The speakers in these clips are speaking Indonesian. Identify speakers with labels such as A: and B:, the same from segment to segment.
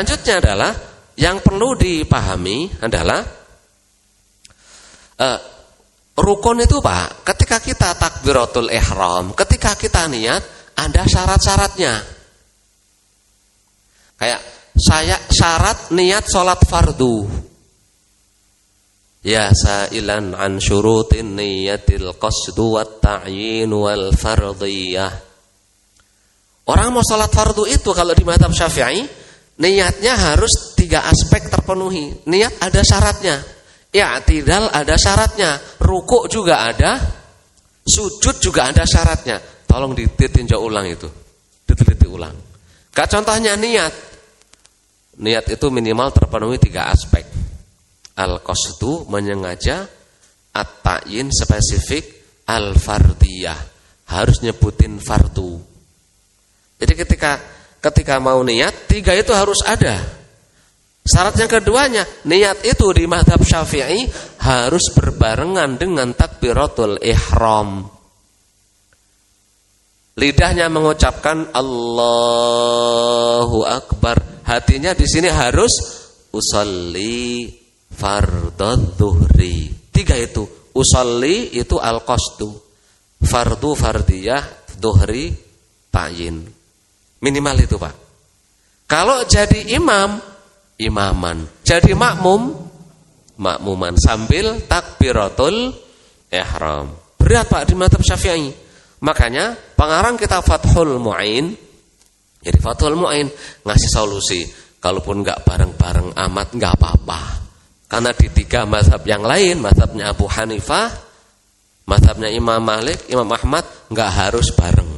A: Selanjutnya adalah yang perlu dipahami adalah rukun itu Pak, ketika kita takbiratul ihram, ketika kita niat ada syarat-syaratnya. Kayak saya syarat niat sholat fardu. Ya sa'ilan an syurutin niyatil qasdu wat ta'yin wal fardiyah. Orang mau sholat fardu itu kalau di mazhab Syafi'i niatnya harus 3 aspek terpenuhi. Niat ada syaratnya. I'tidal ada syaratnya, rukuk juga ada, sujud juga ada syaratnya. Tolong ditinjau ulang itu, diteliti ulang. Contohnya niat. Niat itu minimal terpenuhi 3 aspek. Al-qasdu menyengaja, at-ta'yin spesifik, al-fardiyah harus nyebutin fardu. Jadi ketika mau niat 3 itu harus ada. Syarat yang keduanya, niat itu di mazhab Syafi'i harus berbarengan dengan takbiratul ihram. Lidahnya mengucapkan Allahu Akbar. Hatinya di sini harus usolli fardhu dhuhri. 3 itu. Usolli itu al-qasdu. Fardu fardiyah, dhuhri ta'yin. Minimal itu Pak. Kalau jadi imam, imaman. Jadi makmuman sambil takbiratul ihram. Berat Pak di mazhab Syafi'i. Makanya pengarang kitab Fathul Mu'in, jadi Fathul Mu'in ngasih solusi. Kalaupun enggak bareng-bareng amat enggak apa-apa. Karena di 3 mazhab yang lain, mazhabnya Abu Hanifah, mazhabnya Imam Malik, Imam Ahmad enggak harus bareng.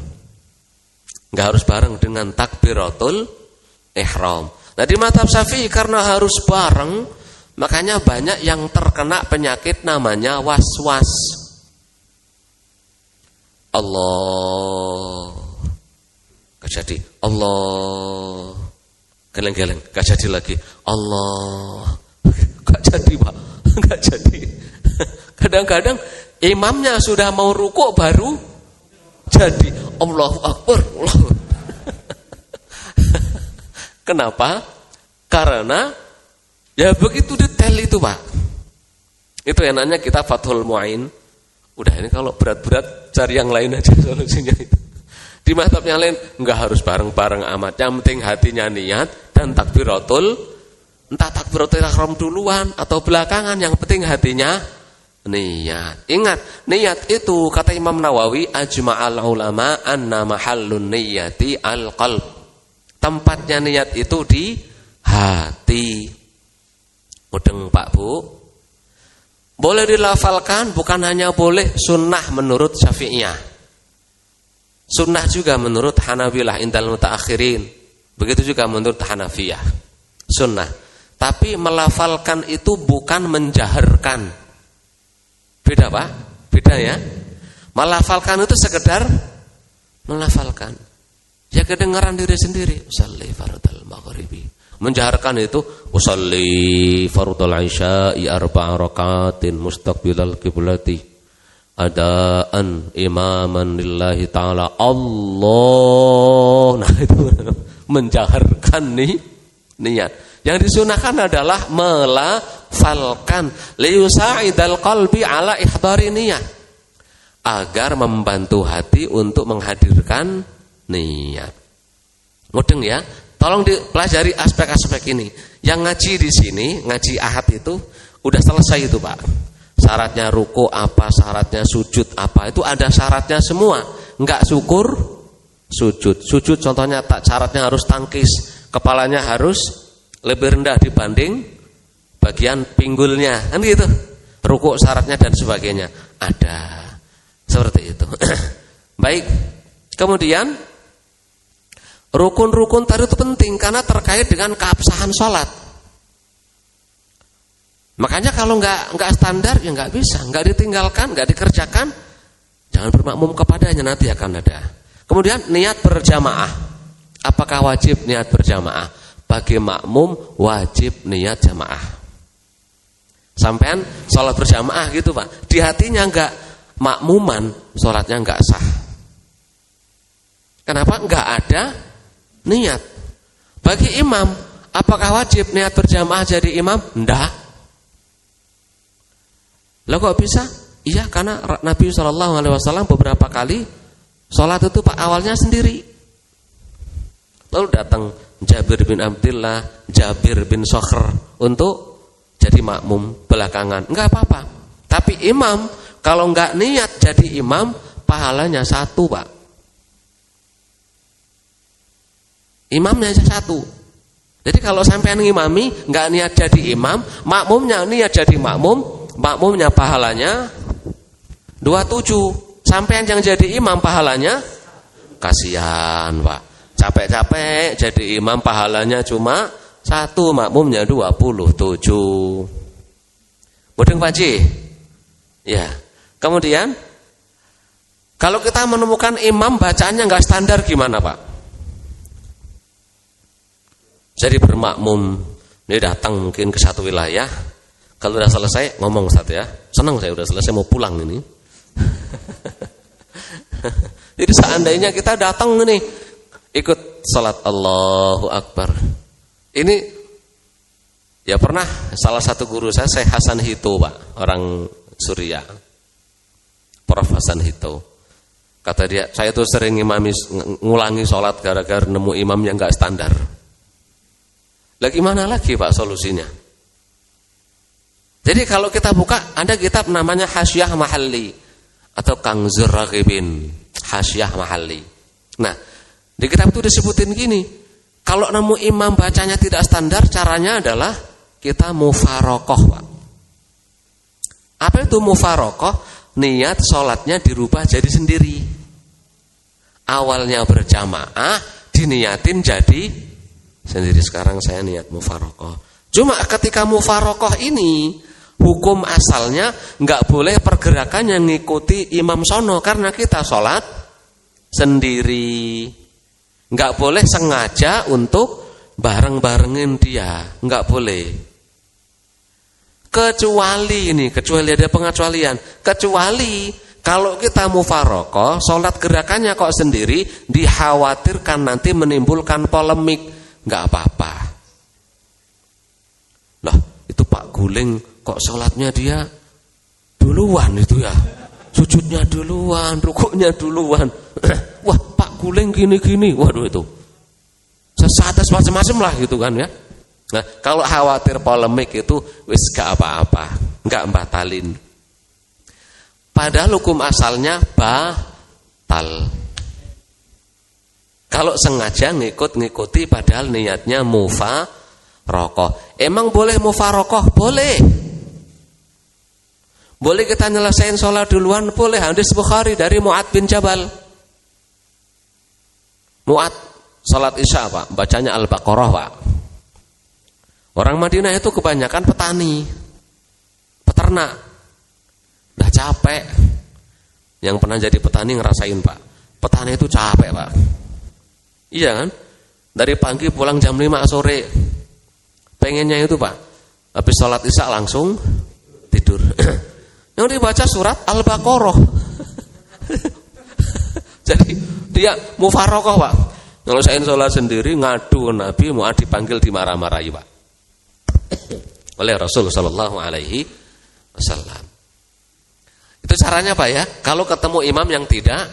A: Enggak harus bareng dengan takbiratul ihram. Nah di mazhab Syafi'i karena harus bareng, makanya banyak yang terkena penyakit namanya was-was. Allah, gak jadi. Allah, geleng-geleng, gak jadi lagi. Allah, gak jadi Pak, gak jadi. Kadang-kadang imamnya sudah mau rukuk baru jadi. Allahu Akbar, Allah. Kenapa? Karena ya begitu detail itu Pak. Itu enaknya kita Fathul Mu'in. Udah ini kalau berat-berat cari yang lain aja solusinya itu. Di mazhab yang lain enggak harus bareng-bareng amat. Yang penting hatinya niat dan takbiratul, entah takbiratul ihram duluan atau belakangan, yang penting hatinya niat. Ingat, niat itu kata Imam Nawawi, ajma'al ulama anna mahallun niyati al-qalb. Tempatnya niat itu di hati. Mudeng Pak Bu. Boleh dilafalkan, bukan hanya boleh, sunnah menurut Syafi'iyah. Sunnah juga menurut Hanabilah indal mutaakhirin. Begitu juga menurut Hanafiyah. Sunnah. Tapi melafalkan itu bukan menjaharkan. Beda Pak? Beda ya. Melafalkan itu sekedar melafalkan. Ya kedengaran diri sendiri. Usalli fardal maghribi. Menjaharkan itu usalli fardal isya'i 4 rakaatin mustaqbilal qiblati adaan imaman lillahi ta'ala. Allah. Nah itu menjaharkan niat. Yang disunahkan adalah melafalkan liyusa'idal qalbi ala ihdari niyah. Agar membantu hati untuk menghadirkan niat. Mudeng ya. Tolong dipelajari aspek-aspek ini. Yang ngaji di sini, ngaji ahad itu udah selesai itu Pak. Syaratnya ruku apa, syaratnya sujud apa, itu ada syaratnya semua. Enggak syukur, sujud. Sujud contohnya syaratnya harus tangkis, kepalanya harus lebih rendah dibanding bagian pinggulnya, kan gitu. Ruku syaratnya dan sebagainya ada. Seperti itu. Baik. Kemudian rukun-rukun tadi itu penting karena terkait dengan keabsahan sholat. Makanya kalau nggak standar ya nggak bisa, nggak ditinggalkan, nggak dikerjakan, jangan bermakmum kepadanya, nanti akan ada. Kemudian niat berjamaah, apakah wajib niat berjamaah? Bagi makmum wajib niat jamaah. Sampean sholat berjamaah gitu Pak, di hatinya nggak makmuman, sholatnya nggak sah. Kenapa? Nggak ada niat. Bagi imam, Apakah wajib niat berjamaah jadi imam? Enggak. Lah kok bisa? Iya, karena Nabi SAW beberapa kali sholat itu Pak awalnya sendiri. Lalu datang Jabir bin Abdullah, Jabir bin Sokhr untuk jadi makmum belakangan. Enggak apa-apa. Tapi imam kalau enggak niat jadi imam, pahalanya 1 Pak. Imamnya aja 1. Jadi kalau sampean ngimami enggak niat jadi imam, makmumnya niat jadi makmum, makmumnya pahalanya 27. Sampean yang jadi imam pahalanya kasihan Pak. Capek-capek jadi imam pahalanya cuma 1, makmumnya 27. Mudeng Pak Ji? Ya. Kemudian kalau kita menemukan imam bacaannya enggak standar gimana Pak? Jadi bermakmum, dia datang mungkin ke satu wilayah. Kalau udah selesai ngomong satu ya, senang saya udah selesai mau pulang ini. Jadi seandainya kita datang nih ikut salat Allahu Akbar. Ini ya pernah salah satu guru saya Hasan Hito Pak, orang Suriah. Prof Hasan Hito. Kata dia, saya tuh sering ngulangi salat gara-gara nemu imam yang enggak standar. Lagi mana lagi Pak solusinya? Jadi kalau kita buka ada kitab namanya Hasyah Mahalli atau Kanzur Raghibin, Hasyah Mahalli. Nah, di kitab itu disebutin gini, kalau nemu imam bacanya tidak standar, caranya adalah kita mufarokoh Pak. Apa itu mufarokoh? Niat sholatnya dirubah jadi sendiri. Awalnya berjamaah, diniatin jadi sendiri. Sekarang saya niat mufarokoh. Cuma ketika mufarokoh ini, hukum asalnya nggak boleh pergerakan yang ngikuti imam sono, karena kita sholat sendiri. Nggak boleh sengaja untuk bareng-barengin dia, nggak boleh. Kecuali ada pengecualian. Kecuali kalau kita mufarokoh, sholat gerakannya kok sendiri, dikhawatirkan nanti menimbulkan polemik, nggak apa-apa. Lah itu Pak Guling kok sholatnya dia duluan itu ya, sujudnya duluan, rukuknya duluan. Wah Pak Guling gini-gini, waduh itu sesat macam-macam lah gitu kan ya. Nah kalau khawatir polemik itu wis gak apa-apa, gak batalin. Padahal hukum asalnya batal. Kalau sengaja ngikuti padahal niatnya mufarokoh. Emang boleh mufarokoh? Boleh. Boleh kita nyelesain sholat duluan? Boleh. Hadis Bukhari dari Mu'ad bin Jabal. Mu'ad sholat isya Pak, bacanya Al-Baqarah Pak. Orang Madinah itu kebanyakan petani, peternak. Udah capek. Yang pernah jadi petani ngerasain Pak. Petani itu capek Pak. Iya kan? Dari pagi pulang jam 5 sore. Pengennya itu Pak, habis sholat isya langsung tidur. Yang dibaca surat Al-Baqarah. Jadi dia mufarokoh Pak. Ngelesain sholat sendiri, ngadu Nabi, mau dipanggil dimarah-marahi Pak oleh Rasul sallallahu alaihi wasallam. Itu caranya Pak ya. Kalau ketemu imam yang tidak